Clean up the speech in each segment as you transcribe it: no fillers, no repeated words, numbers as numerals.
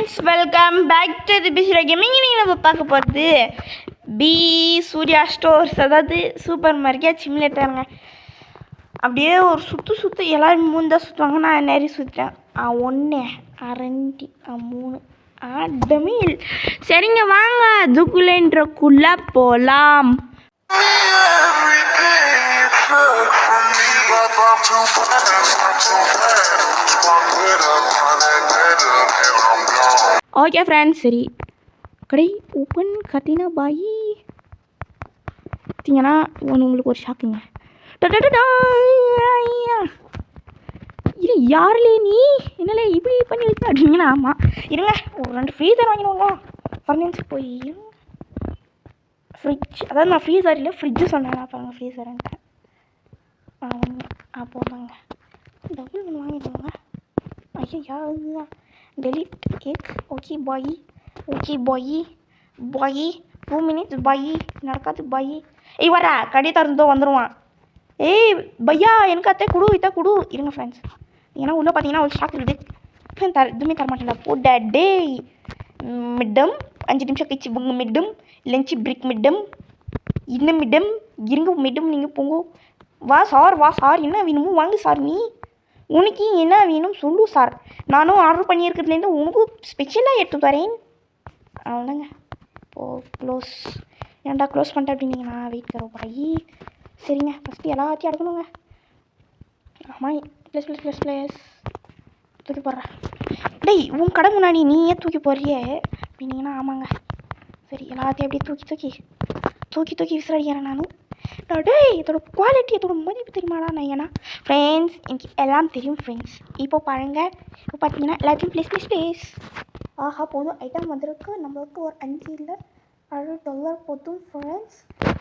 Friends, welcome back to the பிஸ்ரா gaming. இன்னைக்கு நம்ம பார்க்க போகிறது பி சூர்யா ஸ்டோர்ஸ், அதாவது சூப்பர் மார்க்கெட் சிமுலேட்டருங்க. அப்படியே ஒரு சுற்று எல்லோரும் 3 தான் சுற்றுவாங்க, நான் நிறைய சுற்றுறேன். 1 2 3 டமில். சரிங்க, வாங்க அதுக்குள்ளேன்றக்குள்ளே போகலாம். ஓகே ஃப்ரெண்ட்ஸ், சரி கடை ஓப்பன் கட்டினா பாய் பார்த்தீங்கன்னா உங்களுக்கு ஒரு ஷாக்குங்க. இது யாருலே நீ என்னலே இப்படி பண்ணி வைக்க அப்படிங்கன்னா? ஆமாம், இருங்க ஒரு 2 ஃப்ரீசர் வாங்கிடுவாங்க. ஃபர்னிச்சர் போய் ஃப்ரிட்ஜ், அதாவது நான் ஃப்ரீசர் இல்லை ஃப்ரிட்ஜு சொன்னேன். பாருங்கள் ஃப்ரீசருன்ட்டு போதாங்க. டபுள் ஒன்று வாங்கிடுவாங்க. ஐயா டெலிட் கேக். Okay bye, okay bye 2 minutes bye. நடக்காது பாய். வர கடை திறந்தோ வந்துடுவான். பையா எனக்கு அத்தை குடு இத்த குடு. இருங்க ஃப்ரெண்ட்ஸ், ஏன்னா உள்ளே பார்த்தீங்கன்னா ஒரு ஷாக் இருக்குது. எதுவுமே தரமாட்டேன்டா போட. டே மிட்டம் 5 நிமிஷம் கழிச்சு புங்க மிட்டம் லஞ்சு பிரேக் மிட்டம் இன்னும் மிட்டம் இருங்க மிட்டம். நீங்கள் போங்க. வா சார் என்ன வேணுமோ வாங்க சார். நீ உனக்கு என்ன வேணும் சொல்லு சார். நானும் ஆர்டர் பண்ணியிருக்கிறதுலேருந்து உனக்கு ஸ்பெஷலாக எடுத்து தரேன். அவ்வளோதாங்க. க்ளோஸ். ஏன்டா க்ளோஸ் பண்ணிட்டேன் அப்படின்னீங்கன்னா வெயிட் கரோ பாய். சரிங்க, ஃபஸ்ட்டு எல்லாத்தையும் எடுக்கணுங்க. ஆமாம், ப்ளஸ் தூக்கி போடுறேன். டேய் உன் கடை முன்னாடி நீ ஏன் தூக்கி போடுறியே அப்படின்னீங்கன்னா ஆமாங்க. சரி, எல்லாத்தையும் அப்படியே தூக்கி விசிறடிக்கிறேன் நானும். டேய் இதோட குவாலிட்டி, இதோட மதிப்பு தெரியுமாடா? நான் ஏன்னா ஃப்ரெண்ட்ஸ் எனக்கு எல்லாம் தெரியும் ஃப்ரெண்ட்ஸ். இப்போ பாருங்கள், இப்போ பார்த்தீங்கன்னா எல்லாத்தையும் ப்ளேஸ். ஆஹா போதும், ஐட்டம் வந்திருக்கு. நம்மளுக்கு ஒரு 5 இல்லை $6 போதும் ஃப்ரெண்ட்ஸ்.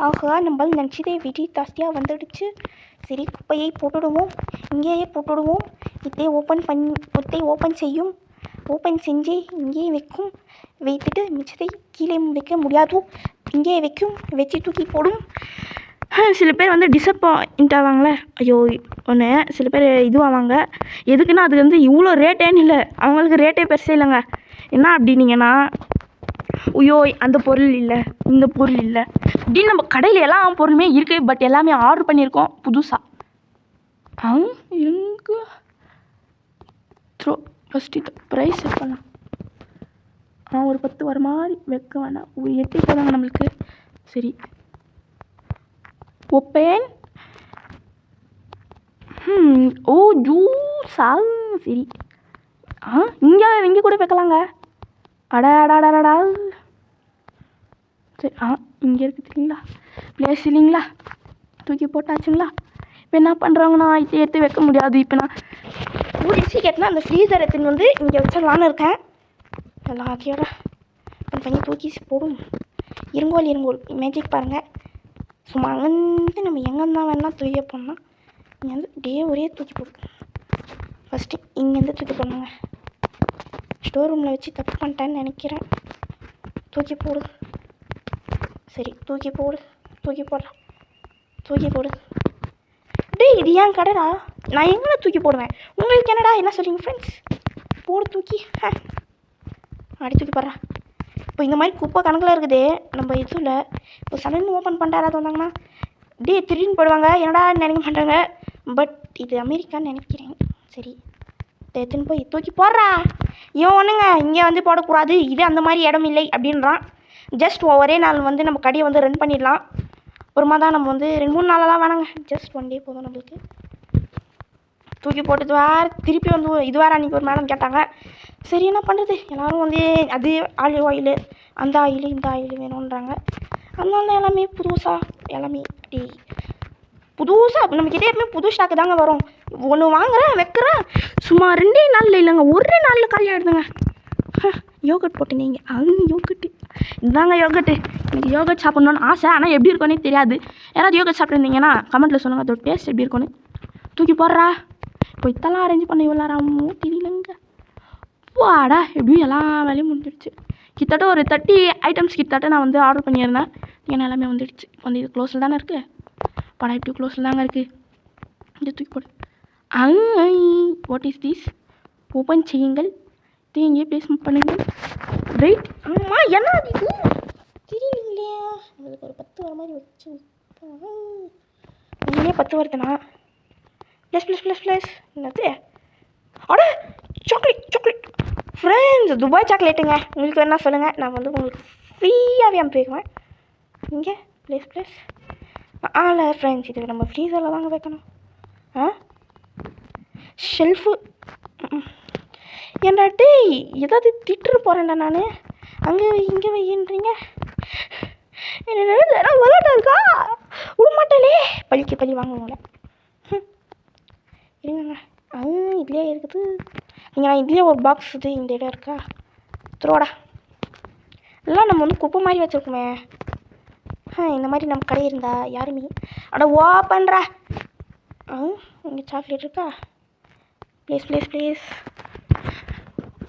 ஆஹா, நம்ம நினச்சதே வெடி ஜாஸ்தியாக வந்துடுச்சு. சரி, குப்பையை போட்டுடுவோம், இங்கேயே போட்டுடுவோம். இதை ஓப்பன் செய்யும். ஓப்பன் செஞ்சு இங்கேயே வைத்துட்டு மிச்சத்தை கீழே வைக்க முடியாது, இங்கேயே வச்சு தூக்கி போடும். சில பேர் வந்து டிசப்பாயிண்ட் ஆவாங்களே. ஐயோ ஒன்று சில பேர் இதுவாங்க. எதுக்குன்னா அது வந்து இவ்வளோ ரேட்டேன்னு இல்லை, அவங்களுக்கு ரேட்டே பெருசே இல்லைங்க. என்ன அப்படின்னீங்கன்னா, ஐயோ அந்த பொருள் இல்லை இந்த பொருள் இல்லை அப்படின்னு நம்ம கடையில் எல்லா பொருளுமே இருக்குது. பட் எல்லாமே ஆர்டர் பண்ணியிருக்கோம் புதுசாக. இருங்க ஃபஸ்ட்டு இது ப்ரைஸ் செட் பண்ணலாம். ஒரு 10 வர மாதிரி வைக்க வேணாம், ஒரு 8 போதாங்க நம்மளுக்கு. சரி, ஓப்பன். ஜூஸா? சரி, இங்கே கூட வைக்கலாங்க. அடாடாடாடா. சரி, இங்கே இருக்குது இல்லைங்களா பிளேஸ் இல்லைங்களா? தூக்கி போட்டாச்சுங்களா? இப்போ என்ன பண்ணுறாங்கன்னா எடுத்து வைக்க முடியாது. இப்போ நான் கேட்டேன்னா அந்த ஃப்ரீசர் எடுத்துன்னு வந்து இங்கே வச்சிடலான்னு இருக்கேன். எல்லாத்தையோட பண்ணி தூக்கி போடும். இருங்கோல் மேஜிக் பாருங்கள். சும்மா அங்கேருந்து நம்ம எங்கேருந்தா வேணால் தூக்கி போடணும். இங்கே வந்து ஒரே தூக்கி போடு. ஃபஸ்ட்டு இங்கேருந்து தூக்கி போடணுங்க. ஸ்டோர் ரூமில் வச்சு தப்பு பண்ணிட்டேன்னு நினைக்கிறேன். தூக்கி போடு. சரி, தூக்கி போடு. டேய் இது ஏன் கடைடா, நான் எங்கே தூக்கி போடுவேன்? உங்களுக்கு என்னடா என்ன சொல்கிறீங்க ஃப்ரெண்ட்ஸ்? போடு தூக்கி. அடி தூக்கி போடுறேன். இப்போ இந்த மாதிரி குப்பை கணக்கில் இருக்குது நம்ம இதில். இப்போ சடன்னு ஓப்பன் பண்ணிட்டு யாராவது வந்தாங்கன்னா திடீர்னு போடுவாங்க, என்னடா நினைக்க மாட்டாங்க. பட் இது அமெரிக்கான்னு நினைக்கிறேன். சரி, எடுத்துன்னு போய் தூக்கி போடுறா. இவன் ஒன்றுங்க இங்கே வந்து போடக்கூடாது, இது அந்த மாதிரி இடம் இல்லை அப்படின்றான். ஜஸ்ட் ஒரே நாள் வந்து நம்ம கடையை வந்து ரன் பண்ணிடலாம். அப்புறமா தான் நம்ம வந்து 2-3 நாளெல்லாம் வேணாங்க, ஜஸ்ட் 1 டே போதும் நம்மளுக்கு. தூக்கி போட்டது வேறு திருப்பி வந்து இது வேறு அன்றைக்கி ஒரு மேடம் கேட்டாங்க. சரி என்ன பண்ணுறது, எல்லோரும் வந்து அது ஆலிவ் ஆயில் அந்த ஆயில் இந்த ஆயில் வேணுன்றாங்க. அதனால தான் எல்லாமே எல்லாமே அப்படி புதுசாக நம்மக்கிட்டே எப்பவுமே புது ஸ்டாக்கு தாங்க வரும். ஒன்று வாங்குகிறேன் வைக்கிறேன், சும்மா 2 நாளில் இல்லைங்க 1 நாளில் காலி ஆகிடுதுங்க. யோகட் போட்டு நீங்கள் யோகட்டு இதுதாங்க யோகட்டு. எனக்கு யோகட் சாப்பிட்ணுன்னு ஆசை, ஆனால் எப்படி இருக்குன்னே தெரியாது. யாராவது யோகட் சாப்பிட்ருந்தீங்கன்னா கமெண்ட்டில் சொல்லுங்கள், அதோட டேஸ்ட் எப்படி இருக்குன்னு. தூக்கி போடுறா. இப்போ இதெல்லாம் அரேஞ்ச் பண்ண இவ்வளோ தெரியலங்க. வாடா, எப்படியும் எல்லா வேலையும் முடிஞ்சிடுச்சு. கிட்டத்தட்ட ஒரு 30 ஐட்டம்ஸ் கிட்டத்தட்ட நான் வந்து ஆர்டர் பண்ணியிருந்தேன். ஏன்னா எல்லாமே வந்துடுச்சு. வந்து இது க்ளோஸில் தானே இருக்குது, படம் 2 க்ளோஸில் தாங்க இருக்குது. இந்த தூக்கி போடு. What is this? ஓப்பன் செய்யுங்கள், இங்கே ப்ளேஸ் பண்ணுங்கள். வெயிட். ஆமாம், என்ன அது தெரியலீங்களே. உங்களுக்கு ஒரு 10 வர மாதிரி வச்சு உண்மையே 10 வருதுண்ணா. ப்ளஸ் ப்ளஸ் ப்ளஸ் ப்ளஸ் என்னது? அட சாக்லேட் ஃப்ரெண்ட்ஸ், துபாய் சாக்லேட்டுங்க. உங்களுக்கு வேணா சொல்லுங்கள், நான் வந்து உங்களுக்கு ஃப்ரீயாகவே அனுப்பி வைக்குவேன். இங்கே ப்ளஸ் இல்லை ஃப்ரெண்ட்ஸ், இது நம்ம ஃப்ரீசரில் தாங்க வைக்கணும். ஷெல்ஃபு ஏன்டா டேய், ஏதாவது திட்டுற போகிறேன்டா நான். அங்கே இங்கே வையின்றீங்க. விளாட்டா இருக்கா விடமாட்டாலே. பழி வாங்க உங்களை. இருங்க, இதுலேயே இருக்குது. நீங்கள் இதுலேயே ஒரு பாக்ஸ் இது இந்த இடம் இருக்கா? த்ரோடா எல்லாம் நம்ம வந்து குப்பை மாதிரி வச்சுருக்கோமே. இந்த மாதிரி நம்ம கடை இருந்தா யாருமே அட ஓ பண்ணுறா. இங்கே சாக்லேட் இருக்கா? ப்ளீஸ்.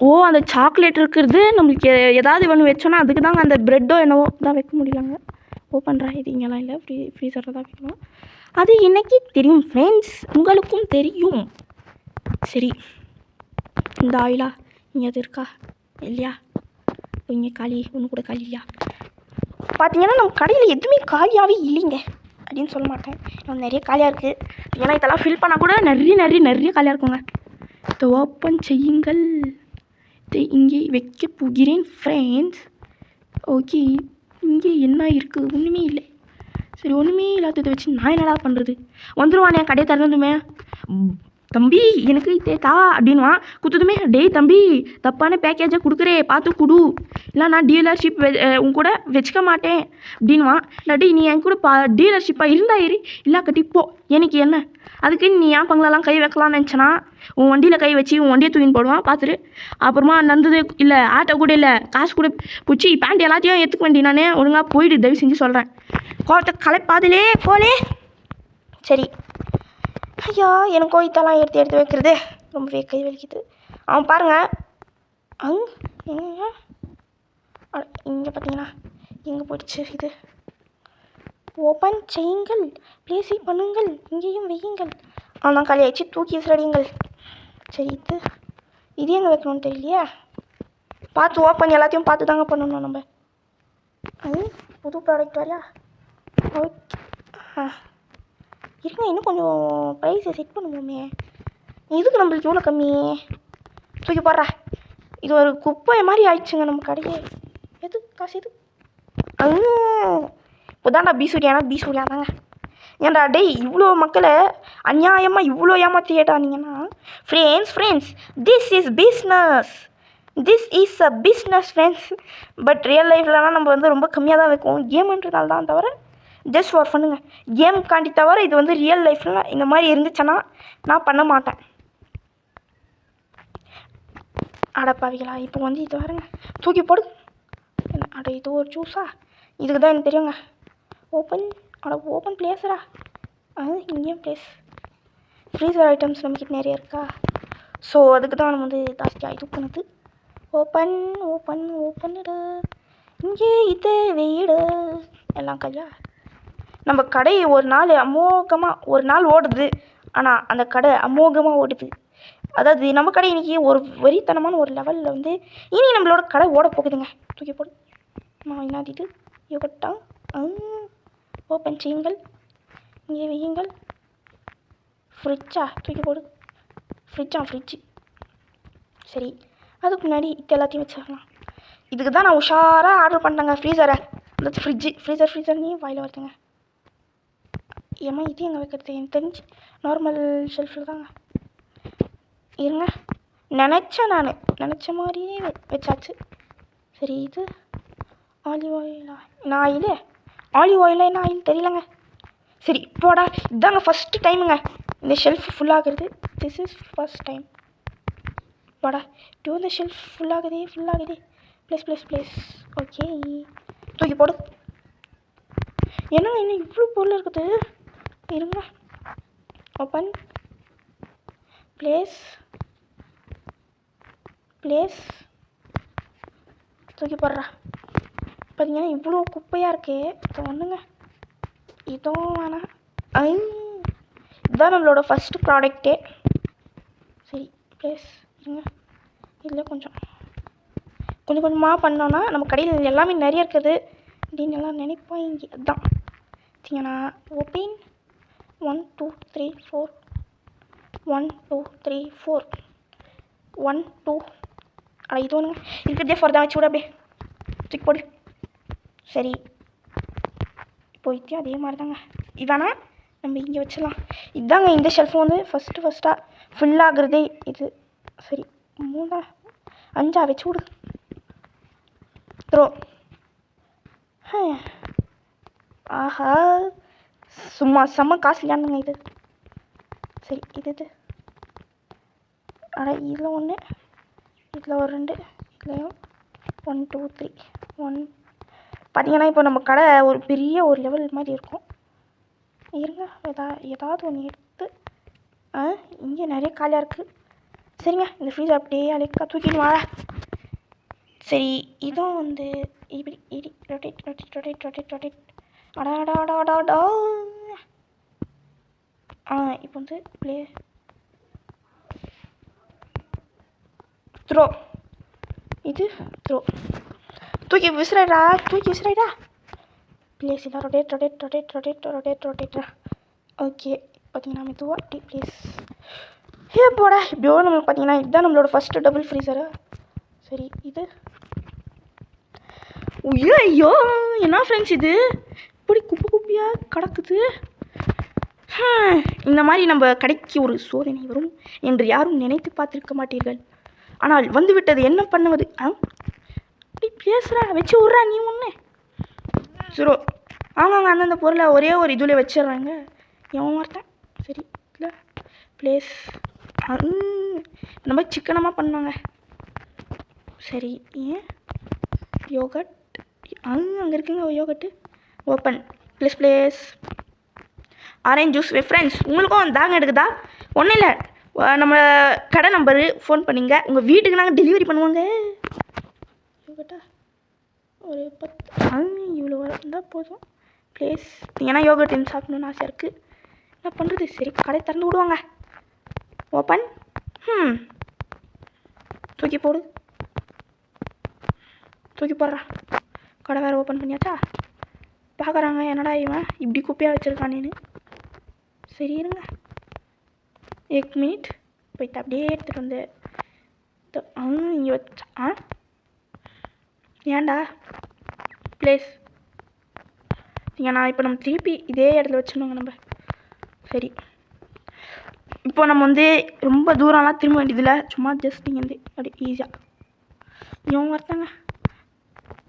ஓ, அந்த சாக்லேட் இருக்கிறது நம்மளுக்கு ஏதாவது ஒன்று வச்சோன்னா அதுக்கு தாங்க. அந்த ப்ரெட்டோ என்னவோ தான் வைக்க முடியலங்க. ஓப்பன்ரா, இது இங்கெல்லாம் இல்லை, ஃப்ரீசரில் தான் வைக்கணும். அது எனக்கு தெரியும் ஃப்ரெண்ட்ஸ், உங்களுக்கும் தெரியும். சரி, இந்த ஆயிலா இங்கே அது இருக்கா இல்லையா? இங்கே காலி, ஒன்று கூட காலி இல்லையா? பார்த்தீங்கன்னா நம்ம கடையில் எதுவுமே காலியாகவே இல்லைங்க அப்படின்னு சொல்ல மாட்டேன். நம்ம நிறைய காலியாக இருக்குது. ஏன்னா இதெல்லாம் ஃபில் பண்ணால் கூட நிறைய காலியாக இருக்குங்க. இதை ஓப்பன் செய்யுங்கள். இதை இங்கே வைக்க போகிறேன் ஃப்ரெண்ட்ஸ். ஓகே, இங்கே என்ன இருக்குது? ஒன்றுமே இல்லை. சரி, ஒன்றுமே இல்லாததை வச்சு நான் என்னடா பண்ணுறது? வந்துடுவானே கடையை திறந்துமே. தம்பி எனக்கு தேத்தா அப்படின்வான். குத்துதுமே, டேய் தம்பி தப்பான பேக்கேஜை கொடுக்குறே பார்த்து கொடு, இல்லை நான் டீலர்ஷிப் உன் கூட வச்சுக்க மாட்டேன் அப்படின்வான். இல்லாட்டி நீ என் கூட டீலர்ஷிப்பாக இருந்தா ஏறி இல்லை கட்டிப்போ, எனக்கு என்ன அதுக்கு நீ ஏன் பங்களெல்லாம் கை வைக்கலாம்னு நினச்சனா உன் வண்டியில் கை வச்சு உன் வண்டியை தூக்கின்னு போடுவான் பார்த்துரு. அப்புறமா நடந்தது இல்லை, ஆட்டோ கூட இல்லை, காசு கூட பூச்சி பேண்ட் எல்லாத்தையும் எடுத்துக்க வேண்டி நானே. ஒழுங்காக போயிடு, தயவு செஞ்சு சொல்கிறேன். கோவத்தை கலைப்பாதிலே போலே. சரி, ஐயா எனக்கோ இதெல்லாம் எடுத்து வைக்கிறது ரொம்பவே கை வலிக்குது. அவன் பாருங்கள் எங்க இங்கே பார்த்தீங்கன்னா எங்கே போயிடுச்சு இது? ஓப்பன் செய்யுங்கள், ப்ளேஸை பண்ணுங்கள், இங்கேயும் வையுங்கள். அவன் காலி ஆயிடுச்சு, தூக்கி விசிறடியுங்கள். சரி, இது எங்கே வைக்கணும்னு தெரியலையே. பார்த்து ஓப்பன் எல்லாத்தையும் பார்த்து தாங்க பண்ணணும் நம்ம. புது ப்ராடக்ட் வரையா? ஓகே, இருங்க, இன்னும் கொஞ்சம் ப்ரைஸை செட் பண்ணுவோமே. இதுக்கு நம்மளுக்கு எவ்வளோ கம்மி? தூக்கி போடுறா. இது ஒரு குப்பை மாதிரி ஆயிடுச்சுங்க நம்ம கடையே. எது காசு எது? இப்போதான்டா பீசூரியா தாங்க. ஏன்டா டேய், இவ்வளோ மக்களை அநியாயமாக இவ்வளோ ஏமாற்றிட்டானீங்கன்னா friends, this is a business friends. But real லைஃப்லலாம் நம்ம வந்து ரொம்ப கம்மியாக தான் வைக்கும், கேம்ன்றதால தான். தவிர ஜஸ்ட் ஃபார் பண்ணுங்க, கேமுக்காண்டி. தவிர இது வந்து ரியல் லைஃப்பில் இந்த மாதிரி இருந்துச்சுன்னா நான் பண்ண மாட்டேன். அடப்பாவிகளா, இப்போ வந்து இது பாருங்க, தூக்கி போடு. அட இது ஒரு ஜூஸா? இதுக்கு தான் எனக்கு தெரியுங்க. ஓப்பன் பிளேஸரா? இங்கேயும் பிளேஸ். ஃப்ரீசர் ஐட்டம்ஸ் நம்மக்கிட்ட நிறைய இருக்கா? ஸோ அதுக்கு தான் நம்ம வந்து ஜாஸ்தியாக இது பண்ணுது. ஓப்பன் இங்கே இது வெயிடு எல்லாம் கையா. நம்ம கடை ஒரு நாள் ஓடுது. ஆனால் அந்த கடை அமோகமாக ஓடுது. அதாவது நம்ம கடை இன்றைக்கி ஒரு வெறித்தனமான ஒரு லெவலில் வந்து இனி நம்மளோட கடை ஓட போகுதுங்க. தூக்கி போடு. என்னது இது? யோகட்டா. ஓப்பன் செய்யுங்கள், இங்கே வையுங்கள். ஃப்ரிட்ஜா? தூக்கி போடு. ஃப்ரிட்ஜு. சரி, அதுக்கு முன்னாடி இது எல்லாத்தையும் வச்சிடலாம். இதுக்கு தான் நான் உஷாராக ஆர்டர் பண்ணிட்டேங்க ஃப்ரீசரை. அந்த ஃப்ரீசர் நீ வாயில் வருதுங்க. ஏம்மா இது எங்கே வைக்கிறது? எனக்கு தெரிஞ்சு நார்மல் ஷெல்ஃபில் தாங்க. இருங்க, நினச்ச மாதிரியே வச்சாச்சு. சரி, இது ஆலிவ் ஆயிலா? ஆலிவ் ஆயிலா என்ன ஆயில் தெரியலங்க. சரி போடா, இதாங்க ஃபஸ்ட்டு டைமுங்க இந்த ஷெல்ஃப் ஃபுல்லாகிறது. This is first time. போடா, இந்த ஷெல்ஃப் ஃபுல்லாகுதே. ப்ளேஸ். ஓகே, தூக்கி போடு. என்னங்க இன்னும் இவ்வளோ பொருள் இருக்குது? இருங்க. ஓப்பன் ப்ளேஸ் தூக்கி போடுறா. பார்த்தீங்கன்னா இவ்வளோ குப்பையாக இருக்கே. இது ஒன்றுங்க, இதுவும் வேணாம். இதுதான் நம்மளோட ஃபஸ்ட்டு ப்ராடக்டே. சரி, ப்ளேஸ் இருங்க. இதில் கொஞ்சம் கொஞ்சம் கொஞ்சமாக பண்ணோன்னா நம்ம கடையில் எல்லாமே நிறைய இருக்குது அப்படின்னு எல்லாம் நினைப்போம். இங்கே அதுதான் பார்த்தீங்கன்னா ஓப்பன் 1 2 3 4 1 2 3 4 1 2 அட இது ஒன்றுங்க இருக்கிறதே ஃபோர் தான் வச்சு விட அப்படியே தூக்கி போடு. சரி போயிட்டு அதே மாதிரி தாங்க இதானா நம்ம இங்கே வச்சிடலாம். இதாங்க இந்த ஷெல்ஃப் வந்து ஃபஸ்ட்டாக ஃபுல்லாகிறதே இது. சரி 3 5 வச்சு விடு த்ரோ. ஆஹா சும்மா செம்ம காஸ்ட்லியானுங்க இது. சரி இது அட இதில் ஒன்று இதில் ஒரு 2 இதுலேயும் 1 2 3 1 பார்த்தீங்கன்னா இப்போ நம்ம கடை ஒரு பெரிய ஒரு லெவல் மாதிரி இருக்கும். இருங்க ஏதாவது ஒன்று எடுத்து இங்கே நிறைய காலியாக இருக்குது. சரிங்க இந்த ஃப்ரீஜர் அப்படியே அழைக்கா தூக்கிடுவா. சரி இதுவும் வந்து இப்படி ரொட்டேட் அடாடாடாடாடா. இப்போ வந்து ப்ளே த்ரோ இது த்ரோ தூக்கி விசிறா ப்ளேஸ் இல்லை ரொட்டேட். ஓகே பார்த்தீங்கன்னா மெதுவாக டீ ப்ளேஸ் போடா இப்படியோ நம்மளுக்கு பார்த்தீங்கன்னா இதுதான் நம்மளோட ஃபஸ்ட்டு டபுள் ஃப்ரீசரு. சரி இது ஐயோ என்ன ஃப்ரெண்ட்ஸ் இது இப்படி குப்பையாக கிடக்குது. இந்த மாதிரி நம்ம கடைக்கு ஒரு சோதனை வரும் என்று யாரும் நினைத்து பார்த்துருக்க மாட்டீர்கள். ஆனால் வந்துவிட்டது என்ன பண்ணுவது. அப்படி பேசுகிறா வச்சு விட்றா நீ ஒன்று. சரி ஆமாங்க அந்தந்த பொருளை ஒரே ஒரு இதில் வச்சிடுறாங்க எவன் வரட்டேன். சரி இல்லை ப்ளேஸ் இந்த மாதிரி சிக்கனமாக பண்ணாங்க. சரி ஏன் யோகட் அங்கே இருக்குங்க yogurt open place orange juice friends உங்களுக்கும் தாங்க எடுக்குதா ஒன்றும் இல்லை நம்ம கடை நம்பரு ஃபோன் பண்ணிங்க உங்கள் வீட்டுக்கு நாங்கள் டெலிவரி பண்ணுவோங்க. யோகட்டா ஒரு 10 இவ்வளோ இருந்தால் போதும் ப்ளேஸ். ஏன்னா யோகட் சாப்பிடணுன்னு ஆசை இருக்குது என்ன பண்ணுறது. சரி கடை திறந்து விடுவாங்க. ஓப்பன் தூக்கி போடுறா. கடை வேறு ஓப்பன் பண்ணியாச்சா. பார்க்குறாங்க என்னடா இவன் இப்படி குப்பையாக வச்சுருக்கானேன்னு. சரி இருங்க 1 மினிட் போய்ட்டு அப்படியே எடுத்துகிட்டு வந்து இங்கே வச்சா ஏன்டா ப்ளேஸ் ஏன்னா இப்போ நம்ம திருப்பி இதே இடத்துல வச்சுருந்தோங்க நம்ம. சரி இப்போ நம்ம வந்து ரொம்ப தூரம்லாம் திரும்ப வேண்டியதில்லை சும்மா ஜஸ்ட் இங்கே வந்து அப்படி ஈஸியாக இவங்க வரத்தாங்க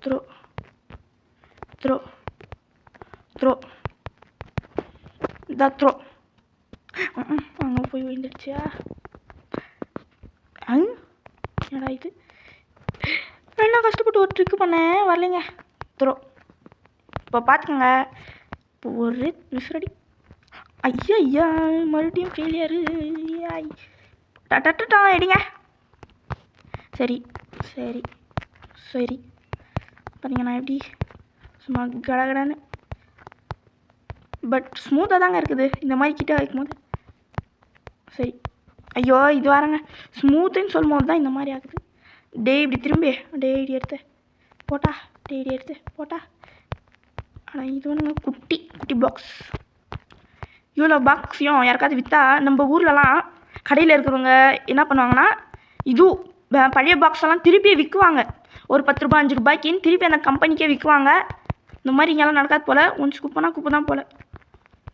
த்ரோ அங்கே போய் விழுந்துடுச்சியா. என்னடா இது என்ன கஷ்டப்பட்டு ஒரு ட்ரிக்கு பண்ணேன் வரலைங்க. த்ரோ இப்போ பார்த்துக்கோங்க இப்போ ஒரு மிஸ்ரடி ஐயா மறுபடியும் ஃபெயிலியரு டட்டா எடுங்க. சரி பார்த்தீங்கன்னா எப்படி சும்மா கடகடன்னு பட் ஸ்மூத்தாக தாங்க இருக்குது இந்த மாதிரி கிட்ட வைக்கும்போது. சரி ஐயோ இது வரங்க ஸ்மூத்துன்னு சொல்லும் போது தான் இந்த மாதிரி ஆகுது. இப்படி திரும்பி இப்படி எடுத்து போட்டா ஆனால் இது ஒன்று குட்டி பாக்ஸ். இவ்வளோ பாக்ஸையும் யாருக்காவது விற்றா நம்ம ஊர்லலாம் கடையில் இருக்கிறவங்க என்ன பண்ணுவாங்கன்னா பழைய பாக்ஸெல்லாம் திருப்பி விற்குவாங்க ஒரு 10 ரூபாய் 5 ரூபாய்க்குன்னு திருப்பி அந்த கம்பெனிக்கே விற்குவாங்க. இந்த மாதிரி இங்கெல்லாம் நடக்காது போல். ஒன்ஸ் குப்பை தான் போல்.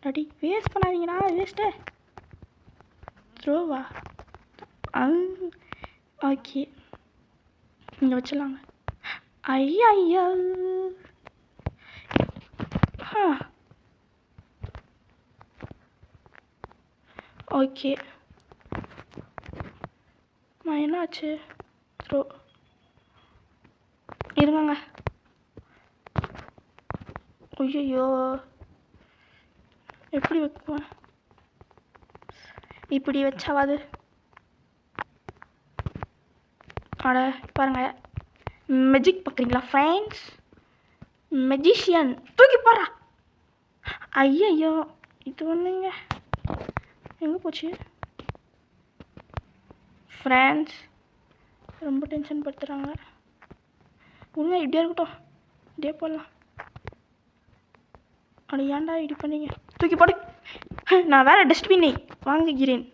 டாடி வேஸ்ட் பண்ணாதீங்கடா வேஸ்ட்டு த்ரோவா ஓகே இங்கே வச்சிடலாங்க. ஐயா ஓகே என்னாச்சு த்ரோ இருங்க. ஐயோ எப்படி வைக்குவேன் இப்படி வச்சாவது. அட பாருங்க மெஜிக் பார்க்குறீங்களா ஃப்ரெண்ட்ஸ் மெஜிஷியன் தூக்கி போடுறா. ஐயோ இது ஒன்றுங்க எங்கே போச்சு ஃப்ரெண்ட்ஸ் ரொம்ப டென்ஷன் படுத்துகிறாங்க. ஒழுங்கா இப்படியே இருக்கட்டும், இப்படியே போடலாம். அட ஏன்டா இப்படி பண்ணீங்க? தூக்கி போடு. நான் வேறு டஸ்ட்பினை வாங்குகிறேன்.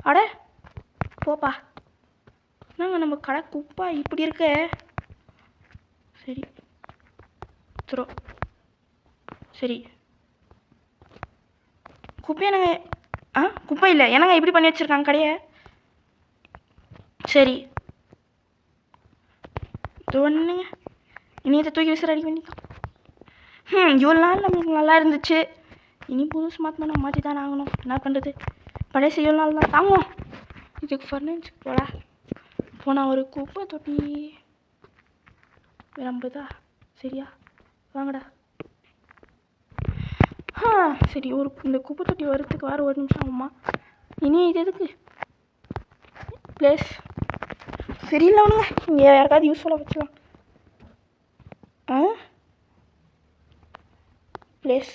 அட போப்பா. என்னங்க நம்ம கடை குப்பா இப்படி இருக்க. சரி த்ரோ. சரி குப்பை என்னங்க? குப்பை இல்லை என்னங்க இப்படி பண்ணி வச்சுருக்காங்க கடையை? சரி ஒன்றுங்க இனியத்தை தூக்கி விசிற அடி பண்ணிக்கலாம். இவ்வளோ நாள் நம்மளுக்கு நல்லா இருந்துச்சு. இனி புதுசு மாற்றினா நம்ம மாற்றி தானே ஆகணும். என்ன பண்ணுறது, பழைய இவ்வளோ நாள் தான் தாங்குவோம். இதுக்கு ஃபர்னிச்சர் போடா போனால் ஒரு குப்பை தொட்டி நம்புதா? சரியா வாங்கடா. சரி இந்த குப்பை தொட்டி வரத்துக்கு வேறு 1 நிமிஷம் ஆகுமா? இனி இது எதுக்கு ப்ளேஸ் சரியில்லை ஒன்றுங்க. இங்கே யாருக்காவது யூஸ்ஃபுல்லாக வச்சுக்கலாம். ப்ளேஸ்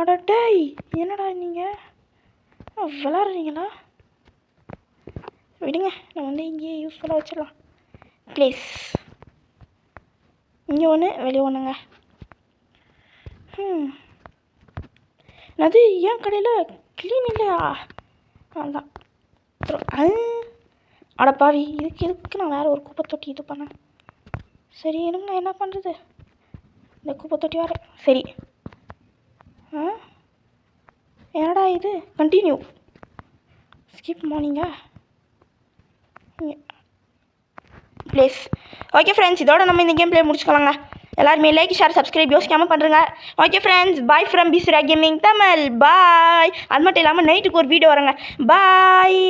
அடட்டேய் என்னடா நீங்கள் விளாட்றீங்களா? விடுங்க, நான் வந்து இங்கேயே யூஸ்ஃபுல்லாக வச்சிடலாம். ப்ளேஸ் இங்கே ஒன்று வெளியே ஒன்றுங்க. அது ஏன் கடையில் க்ளீன் இல்லையா? அதுதான் அடப்பாவி. இதுக்கு நான் வேறு ஒரு குப்பை தொட்டி இது பண்ணேன். சரி இருங்க, என்ன பண்ணுறது? இந்த குப்பை தொட்டி வேறு. சரி என்னடா இது? கண்டினியூ ஸ்கிப் மார்னிங்கா ப்ளேஸ். ஓகே ஃப்ரெண்ட்ஸ், இதோட நம்ம இந்த கேம் ப்ளே முடிச்சுக்கலாங்க. எல்லாருமே லைக் ஷேர் சப்ஸ்கிரைப் யோசிக்காமல் பண்ணுறேங்க. ஓகே ஃப்ரெண்ட்ஸ், பாய் ஃப்ரம் பிசுரா கேமிங் தமிழ். பாய். அது மட்டும் இல்லாமல் நைட்டுக்கு ஒரு வீடியோ வரேங்க. பாய்.